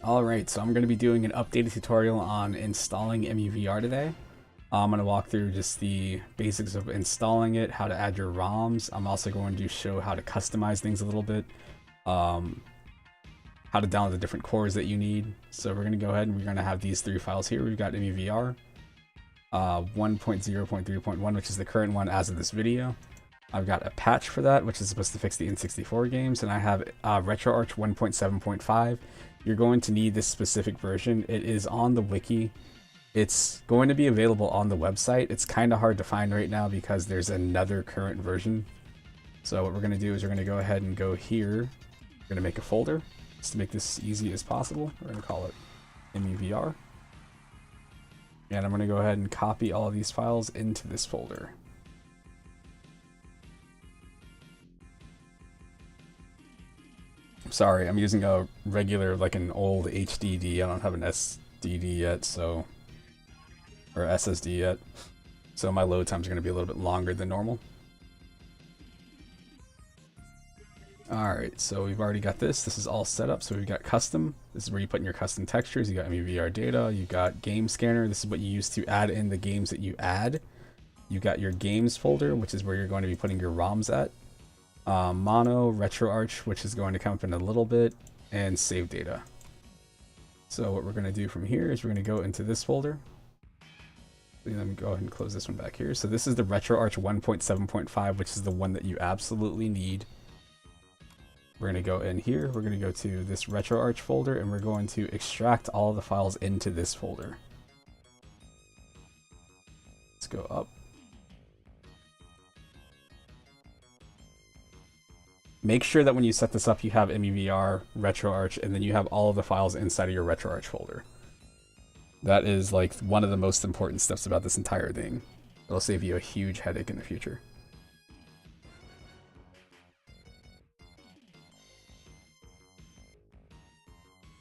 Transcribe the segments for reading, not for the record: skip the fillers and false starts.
Alright, so I'm going to be doing an updated tutorial on installing EmuVR today. I'm going to walk through just the basics of installing it, how to add your ROMs. I'm also going to show how to customize things a little bit, how to download the different cores that you need. So we're going to go ahead and we're going to have these three files here. We've got EmuVR 1.0.3.1, which is the current one as of this video. I've got a patch for that, which is supposed to fix the N64 games, and I have Retroarch 1.7.5. You're going to need this specific version. It is on the wiki. It's going to be available on the website. It's kind of hard to find right now because there's another current version. So what we're going to do is we're going to go ahead and go here. We're going to make a folder just to make this as easy as possible. We're going to call it EmuVR. And I'm going to go ahead and copy all of these files into this folder. Sorry, I'm using a regular, like an old HDD. I don't have an SDD yet, so, or SSD yet. So my load times are going to be a little bit longer than normal. Alright, so we've already got this. This is all set up. So we've got custom. This is where you put in your custom textures. You got EmuVR data. You got game scanner. This is what you use to add in the games that you add. You got your games folder, which is where you're going to be putting your ROMs at. Mono, Retroarch, which is going to come up in a little bit, and save data. So what we're going to do from here is we're going to go into this folder. Let me go ahead and close this one back here. So this is the Retroarch 1.7.5, which is the one that you absolutely need. We're going to go in here, we're going to go to this Retroarch folder, and we're going to extract all the files into this folder. Let's go up. Make sure that when you set this up, you have EmuVR, Retroarch, and then you have all of the files inside of your Retroarch folder. That is like one of the most important steps about this entire thing. It'll save you a huge headache in the future.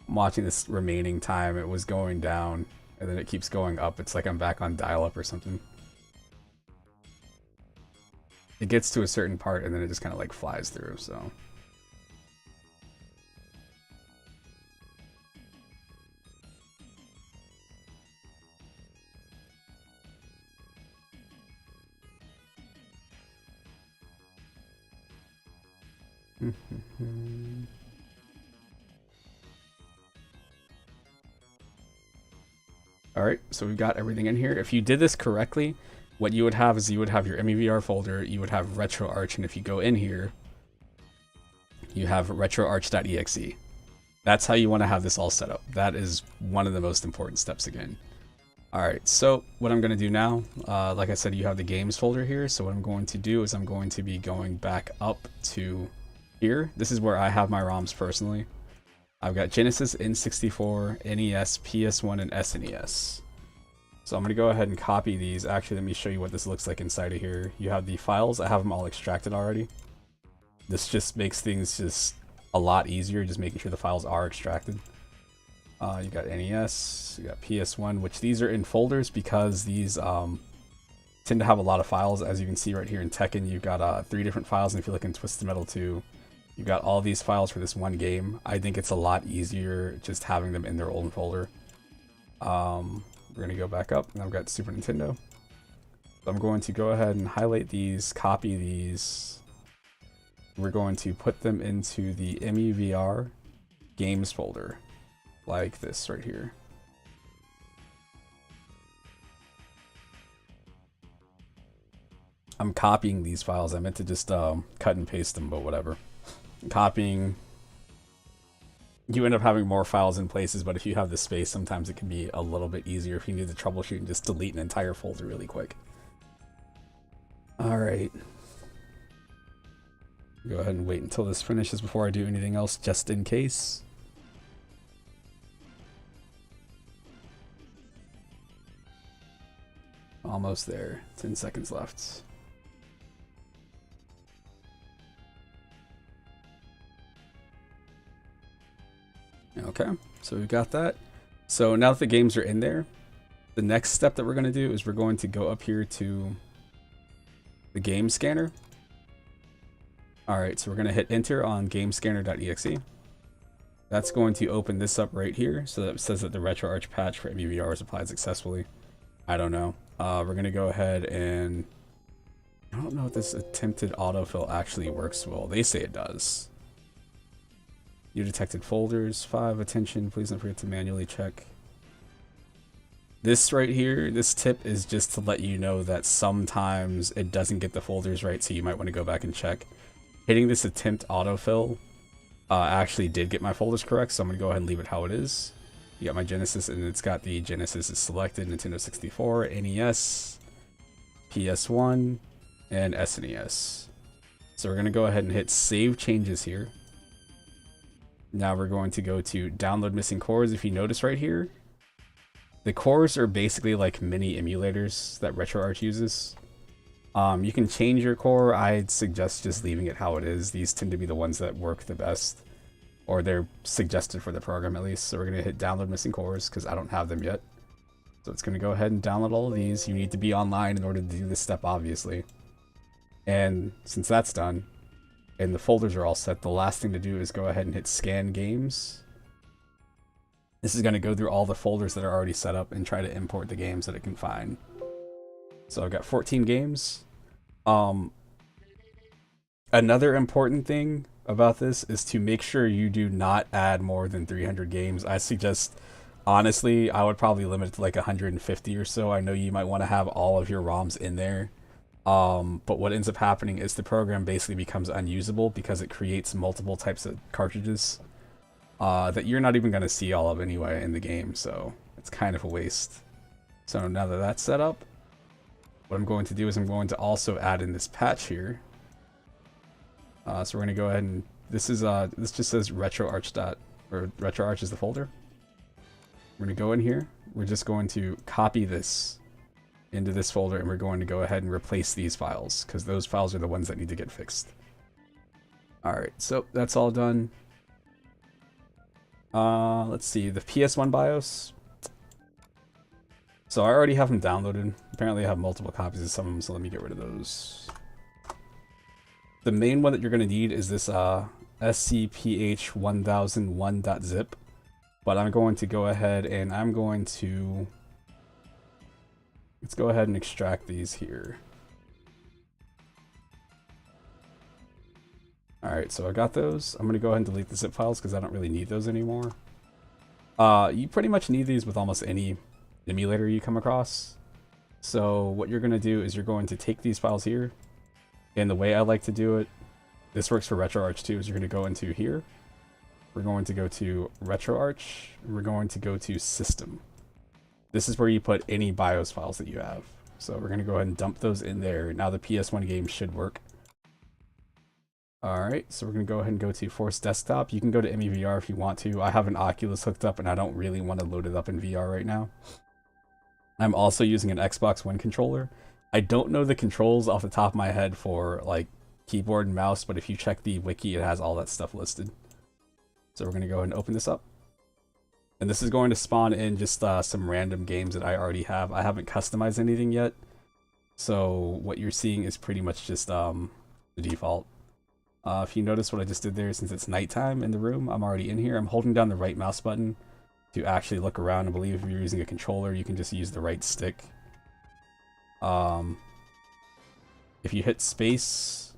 I'm watching this remaining time. It was going down, and then it keeps going up. It's like I'm back on dial-up or something. It gets to a certain part and then it just kind of like flies through, so. Alright, so we've got everything in here. If you did this correctly, what you would have is you would have your EmuVR folder, you would have Retroarch, and if you go in here, you have retroarch.exe. That's how you want to have this all set up. That is one of the most important steps again. Alright, so what I'm going to do now, like I said, you have the games folder here, so what I'm going to do is I'm going to be going back up to here. This is where I have my ROMs personally. I've got Genesis, N64, NES, PS1, and SNES. So I'm going to go ahead and copy these. Actually, let me show you what this looks like inside of here. You have the files. I have them all extracted already. This just makes things just a lot easier, just making sure the files are extracted. You got NES, you got PS1, which these are in folders because these tend to have a lot of files. As you can see right here in Tekken, you've got 3 different files, and if you look in Twisted Metal 2, you've got all these files for this one game. I think it's a lot easier just having them in their own folder. We're going to go back up, and I've got Super Nintendo. So I'm going to go ahead and highlight these, copy these. We're going to put them into the EmuVR games folder, like this right here. I'm copying these files. I meant to just cut and paste them, but whatever. Copying. You end up having more files in places, but if you have the space, sometimes it can be a little bit easier if you need to troubleshoot and just delete an entire folder really quick. Alright. Go ahead and wait until this finishes before I do anything else, just in case. Almost there. 10 seconds left. Okay, so we've got that. So now that the games are in there, the next step that we're going to do is we're going to go up here to the game scanner. Alright, so we're going to hit enter on gamescanner.exe. That's going to open this up right here. So that says that the Retroarch patch for EmuVR is applied successfully. I don't know. We're going to go ahead and... I don't know if this attempted autofill actually works well. They say it does. You detected folders. 5. Attention. Please don't forget to manually check. This right here, this tip is just to let you know that sometimes it doesn't get the folders right, so you might want to go back and check. Hitting this attempt autofill actually did get my folders correct, so I'm going to go ahead and leave it how it is. You got my Genesis, and it's got the Genesis is selected, Nintendo 64, NES, PS1, and SNES. So we're going to go ahead and hit Save Changes here. Now we're going to go to Download Missing Cores. If you notice right here, the cores are basically like mini emulators that Retroarch uses. You can change your core. I'd suggest just leaving it how it is. These tend to be the ones that work the best, or they're suggested for the program at least. So we're going to hit Download Missing Cores because I don't have them yet. So it's going to go ahead and download all of these. You need to be online in order to do this step, obviously. And since that's done, and the folders are all set, the last thing to do is go ahead and hit Scan Games. This is going to go through all the folders that are already set up and try to import the games that it can find. So I've got 14 games. Another important thing about this is to make sure you do not add more than 300 games. I suggest, honestly, I would probably limit it to like 150 or so. I know you might want to have all of your ROMs in there. But what ends up happening is the program basically becomes unusable because it creates multiple types of cartridges that you're not even going to see all of anyway in the game, so it's kind of a waste. So now that that's set up, what I'm going to do is I'm going to also add in this patch here. So we're going to go ahead and this just says Retroarch Retroarch is the folder. We're going to go in here. We're just going to copy this into this folder, and we're going to go ahead and replace these files because those files are the ones that need to get fixed. Alright, so that's all done. Let's see, the PS1 BIOS. So I already have them downloaded. Apparently I have multiple copies of some of them, so let me get rid of those. The main one that you're going to need is this scph1001.zip. But I'm going to go ahead and let's go ahead and extract these here. Alright, so I got those. I'm going to go ahead and delete the zip files because I don't really need those anymore. You pretty much need these with almost any emulator you come across. So what you're going to do is you're going to take these files here, and the way I like to do it, this works for Retroarch too, is you're going to go into here. We're going to go to Retroarch, and we're going to go to System. This is where you put any BIOS files that you have. So we're going to go ahead and dump those in there. Now the PS1 game should work. Alright, so we're going to go ahead and go to Force Desktop. You can go to EmuVR if you want to. I have an Oculus hooked up and I don't really want to load it up in VR right now. I'm also using an Xbox One controller. I don't know the controls off the top of my head for like keyboard and mouse, but if you check the wiki, it has all that stuff listed. So we're going to go ahead and open this up. And this is going to spawn in just some random games that I already have. I haven't customized anything yet. So what you're seeing is pretty much just the default. If you notice what I just did there, since it's nighttime in the room, I'm already in here. I'm holding down the right mouse button to actually look around. I believe if you're using a controller, you can just use the right stick. If you hit space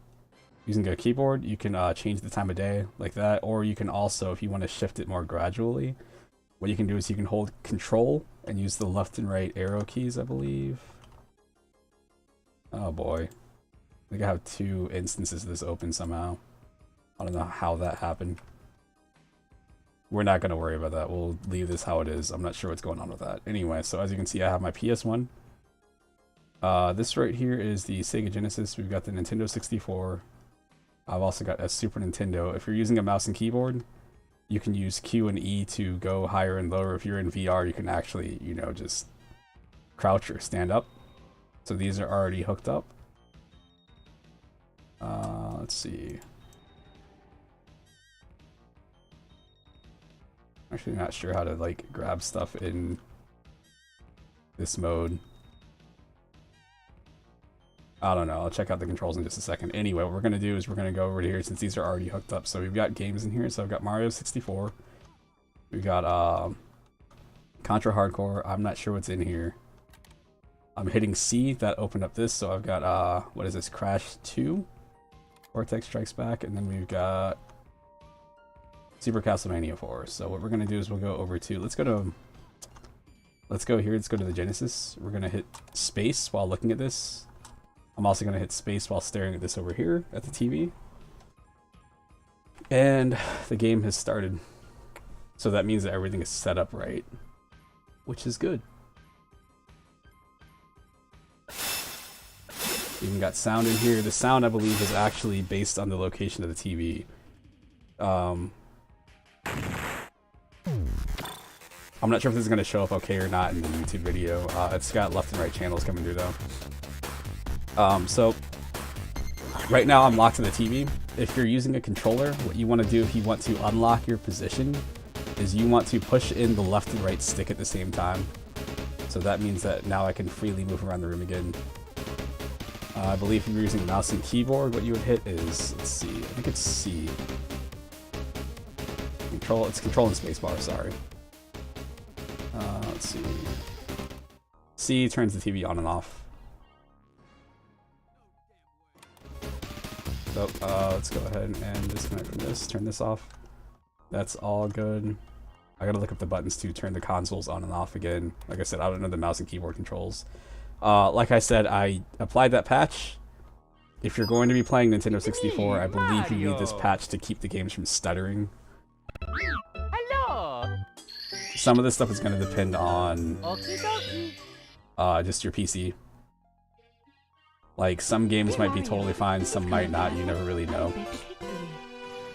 using a keyboard, you can change the time of day like that. Or you can also, if you want to shift it more gradually, what you can do is you can hold Control and use the left and right arrow keys, I believe. Oh boy. I think I have 2 instances of this open somehow. I don't know how that happened. We're not going to worry about that. We'll leave this how it is. I'm not sure what's going on with that. Anyway, so as you can see, I have my PS1. This right here is the Sega Genesis. We've got the Nintendo 64. I've also got a Super Nintendo. If you're using a mouse and keyboard, you can use Q and E to go higher and lower. If you're in VR, you can actually, you know, just crouch or stand up. So these are already hooked up. Let's see. Actually not sure how to like grab stuff in this mode. I don't know. I'll check out the controls in just a second. Anyway, what we're going to do is we're going to go over here since these are already hooked up. So we've got games in here. So I've got Mario 64. We got Contra Hardcore. I'm not sure what's in here. I'm hitting C, that opened up this, so I've got what is this, Crash 2? Vortex Strikes Back, and then we've got Super Castlevania 4. So what we're gonna do is we'll go over to, let's go here, let's go to the Genesis. We're gonna hit space while looking at this. I'm also gonna hit space while staring at this over here at the TV. And the game has started. So that means that everything is set up right, which is good. Even got sound in here. The sound, I believe, is actually based on the location of the TV. I'm not sure if this is going to show up okay or not in the YouTube video. It's got left and right channels coming through though. So right now I'm locked to the TV. If you're using a controller, what you want to do if you want to unlock your position is you want to push in the left and right stick at the same time. So that means that now I can freely move around the room again. I believe if you're using mouse and keyboard, what you would hit is, let's see, I think it's C. It's control and spacebar, sorry. Let's see. C turns the TV on and off. So, let's go ahead and disconnect from this, turn this off. That's all good. I gotta look up the buttons to turn the consoles on and off again. Like I said, I don't know the mouse and keyboard controls. Like I said, I applied that patch. If you're going to be playing Nintendo 64, I believe you need this patch to keep the games from stuttering. Hello. Some of this stuff is going to depend on just your PC. Like, some games might be totally fine, some might not, you never really know.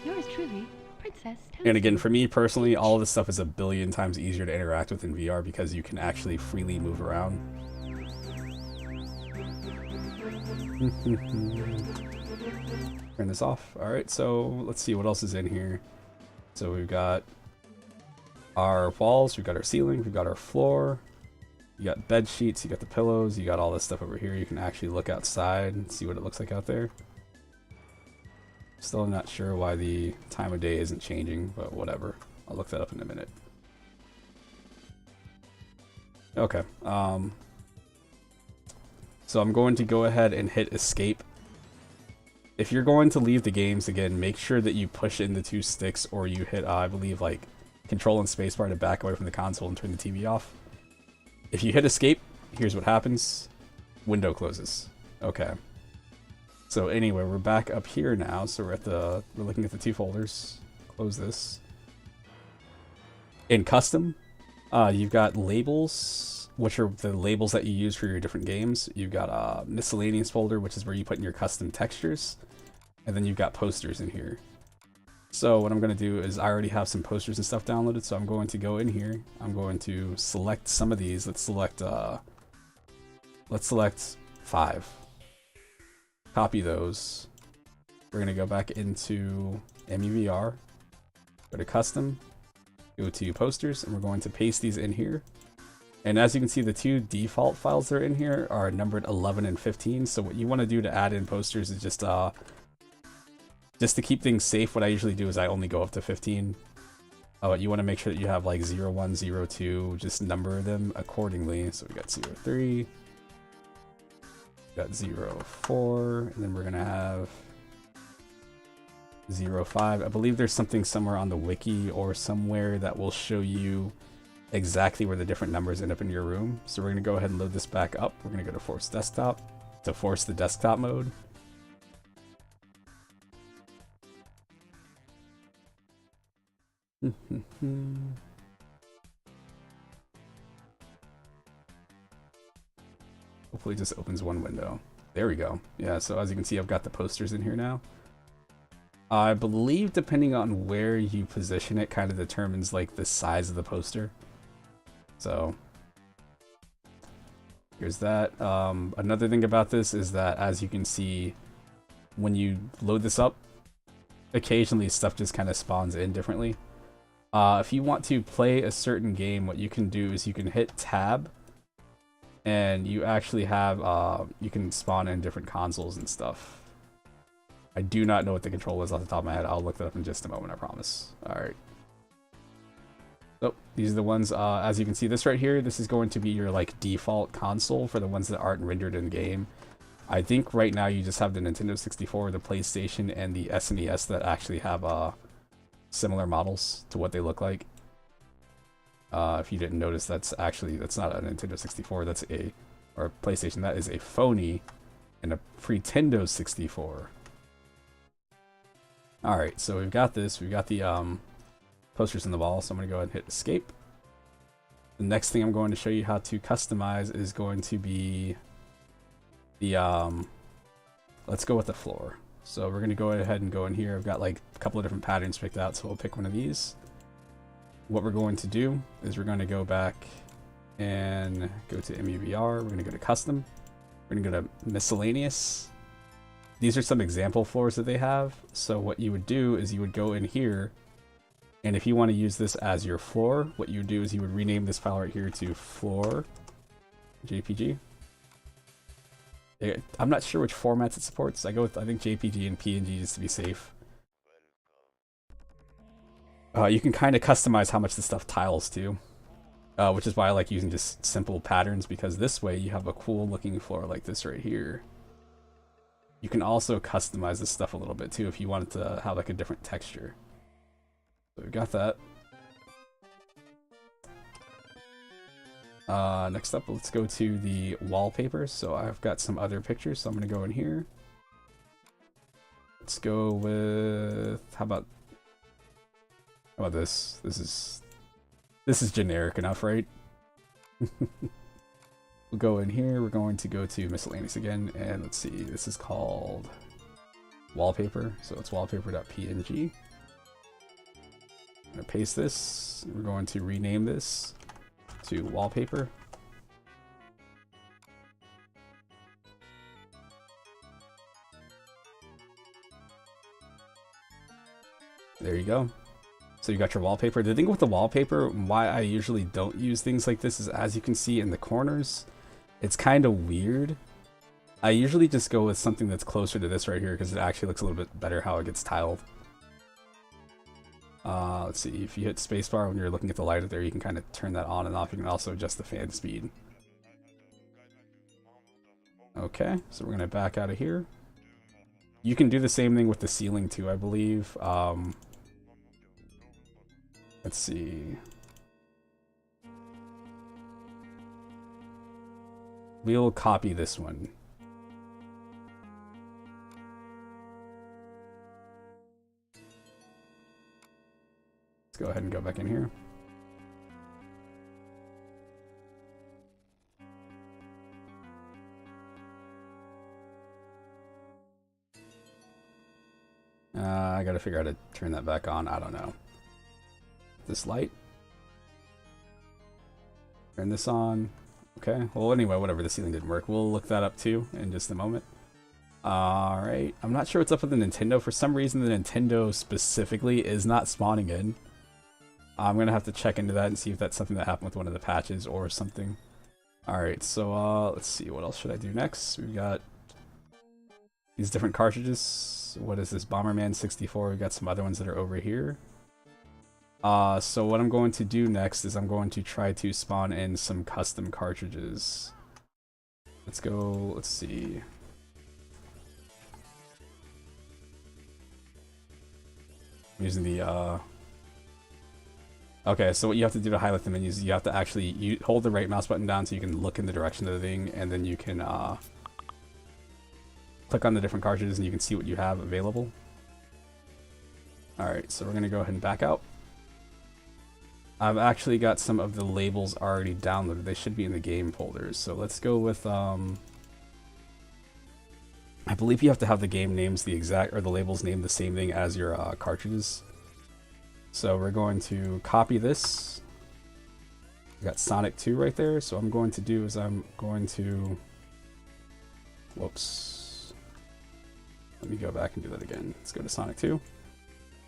Yours truly, Princess Toadstool. And again, for me personally, all of this stuff is a billion times easier to interact with in VR because you can actually freely move around. Turn this off. Alright, so let's see what else is in here. So we've got our walls, we've got our ceiling, we've got our floor. You got bed sheets, you got the pillows, you got all this stuff over here. You can actually look outside and see what it looks like out there. Still not sure why the time of day isn't changing, but whatever. I'll look that up in a minute. Okay, so I'm going to go ahead and hit escape. If you're going to leave the games again, make sure that you push in the two sticks or you hit, I believe, like control and spacebar to back away from the console and turn the TV off. If you hit escape, here's what happens. Window closes. Okay. So anyway, we're back up here now. So we're looking at the two folders. Close this. In custom, you've got labels, which are the labels that you use for your different games. You've got a miscellaneous folder, which is where you put in your custom textures. And then you've got posters in here. So what I'm going to do is I already have some posters and stuff downloaded, so I'm going to go in here. I'm going to select some of these. Let's select 5. Copy those. We're going to go back into EmuVR, go to custom, go to posters, and we're going to paste these in here. And as you can see, the two default files that are in here are numbered 11 and 15. So what you want to do to add in posters is just to keep things safe, what I usually do is I only go up to 15. You want to make sure that you have like 01, 02, just number them accordingly. So we got 03, we got 04, and then we're going to have 05. I believe there's something somewhere on the wiki or somewhere that will show you exactly where the different numbers end up in your room. So we're going to go ahead and load this back up. We're going to go to force desktop to force the desktop mode. Hopefully it just opens one window. There we go. Yeah, so as you can see, I've got the posters in here now. I believe depending on where you position it kind of determines like the size of the poster. So here's that. Another thing about this is that as you can see, when you load this up, occasionally stuff just kind of spawns in differently. If you want to play a certain game, what you can do is you can hit tab and you actually have, you can spawn in different consoles and stuff. I do not know what the control is off the top of my head. I'll look that up in just a moment, I promise. Alright. Oh, these are the ones, as you can see, this right here, this is going to be your like default console for the ones that aren't rendered in game. I think right now you just have the Nintendo 64, the PlayStation, and the SNES that actually have similar models to what they look like. If you didn't notice, that's not a Nintendo 64, or PlayStation, that is a phony and a Pretendo 64. Alright, so we've got this, we've got the posters in the wall, so I'm going to go ahead and hit escape. The next thing I'm going to show you how to customize is going to be the, let's go with the floor. So we're going to go ahead and go in here. I've got like a couple of different patterns picked out, so we'll pick one of these. What we're going to do is we're going to go back and go to EmuVR. We're going to go to custom. We're going to go to miscellaneous. These are some example floors that they have. So what you would do is you would go in here, and if you want to use this as your floor, what you would do is you would rename this file right here to floor JPG. I'm not sure which formats it supports. I think JPG and PNG just to be safe. You can kind of customize how much the stuff tiles to, which is why I like using just simple patterns, because this way you have a cool looking floor like this right here. You can also customize this stuff a little bit too if you wanted to have like a different texture. So we've got that. Next up, let's go to the wallpapers. So I've got some other pictures, so I'm going to go in here. Let's go with, how about this? This is generic enough, right? We'll go in here, we're going to go to miscellaneous again, and let's see, this is called wallpaper, so it's wallpaper.png. I'm going to paste this, we're going to rename this to wallpaper. There you go. So you got your wallpaper. The thing with the wallpaper, why I usually don't use things like this is, as you can see in the corners, it's kind of weird. I usually just go with something that's closer to this right here because it actually looks a little bit better how it gets tiled. Let's see, if you hit spacebar when you're looking at the light up there, you can kind of turn that on and off. You can also adjust the fan speed. Okay, so we're going to back out of here. You can do the same thing with the ceiling too, I believe. Let's see. We'll copy this one. Let's go ahead and go back in here. I gotta figure out how to turn that back on. I don't know. This light. Turn this on. Okay. Well, anyway, whatever. The ceiling didn't work. We'll look that up too in just a moment. Alright. I'm not sure what's up with the Nintendo. For some reason, the Nintendo specifically is not spawning in. I'm going to have to check into that and see if that's something that happened with one of the patches or something. Alright, so let's see. What else should I do next? We've got these different cartridges. What is this? Bomberman 64. We've got some other ones that are over here. So what I'm going to do next is I'm going to try to spawn in some custom cartridges. Let's go, let's see. I'm using the, okay, so what you have to do to highlight the menus, you have to actually hold the right mouse button down so you can look in the direction of the thing, and then you can, click on the different cartridges and you can see what you have available. Alright, so we're going to go ahead and back out. I've actually got some of the labels already downloaded. They should be in the game folders. So let's go with, I believe you have to have the game names the exact, or the labels named the same thing as your cartridges. So we're going to copy this. We got Sonic 2 right there. So what I'm going to do is I'm going to, whoops. Let me go back and do that again. Let's go to Sonic 2.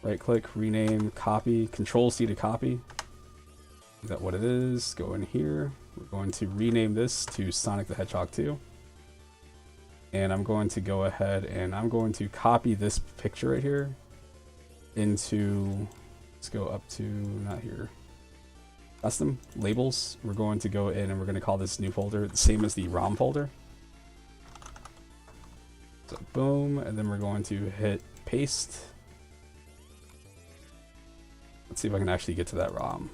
Right click, rename, copy, Control C to copy. Is that what it is? Go in here. We're going to rename this to Sonic the Hedgehog 2. And I'm going to go ahead and I'm going to copy this picture right here into, let's go up to, not here. custom labels. We're going to go in and we're going to call this new folder the same as the ROM folder. So boom, and then we're going to hit paste. Let's see if I can actually get to that ROM.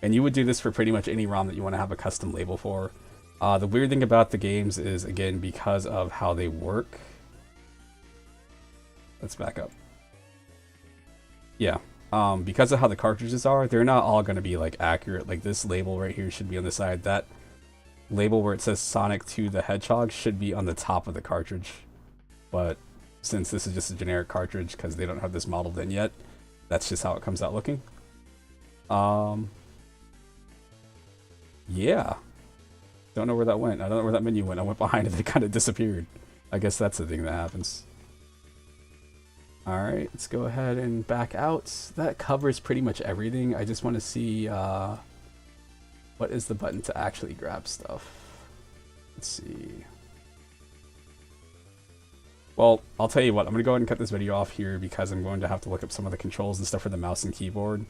And you would do this for pretty much any ROM that you want to have a custom label for. The weird thing about the games is, again, because of how they work. Let's back up. Yeah, because of how the cartridges are, they're not all going to be like accurate. Like this label right here should be on the side. That label where it says Sonic 2 the Hedgehog should be on the top of the cartridge. But since this is just a generic cartridge because they don't have this modeled in yet, that's just how it comes out looking. Yeah. Don't know where that went. I don't know where that menu went. I went behind it and it kind of disappeared. I guess that's the thing that happens. Alright, let's go ahead and back out. That covers pretty much everything. I just want to see what is the button to actually grab stuff. Let's see. Well, I'll tell you what. I'm going to go ahead and cut this video off here because I'm going to have to look up some of the controls and stuff for the mouse and keyboard.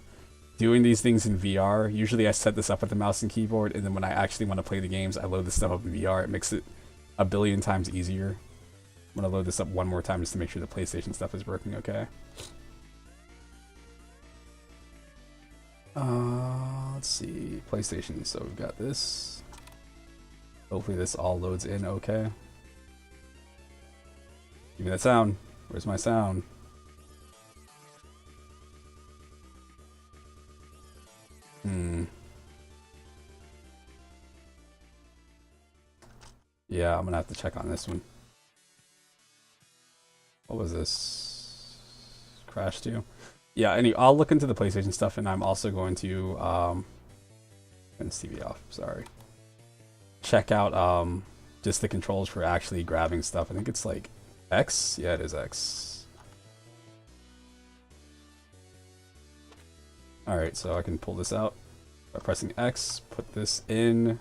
Doing these things in VR, usually I set this up with the mouse and keyboard, and then when I actually want to play the games, I load this stuff up in VR. It makes it a billion times easier. I'm going to load this up one more time just to make sure the PlayStation stuff is working okay. Let's see. PlayStation, so we've got this. Hopefully this all loads in okay. Give me that sound. Where's my sound? Yeah, I'm gonna have to check on this one. What was this? Crash 2? Yeah, anyway, I'll look into the PlayStation stuff, and I'm also going to turn this TV off, sorry. Check out just the controls for actually grabbing stuff. I think it's like X? Yeah, it is X. Alright, so I can pull this out by pressing X, put this in.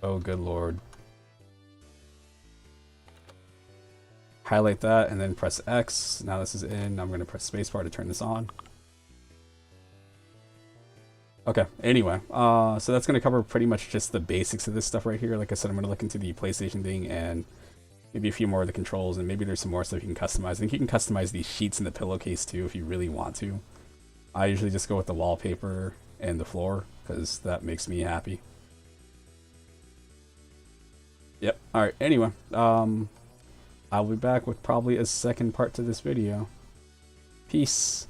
Oh, good lord. Highlight that and then press X. Now this is in. I'm going to press spacebar to turn this on. Okay, anyway, so that's going to cover pretty much just the basics of this stuff right here. Like I said, I'm going to look into the PlayStation thing and maybe a few more of the controls, and maybe there's some more stuff you can customize. I think you can customize these sheets in the pillowcase too if you really want to. I usually just go with the wallpaper and the floor because that makes me happy. Yep, alright, anyway, I'll be back with probably a second part to this video. Peace.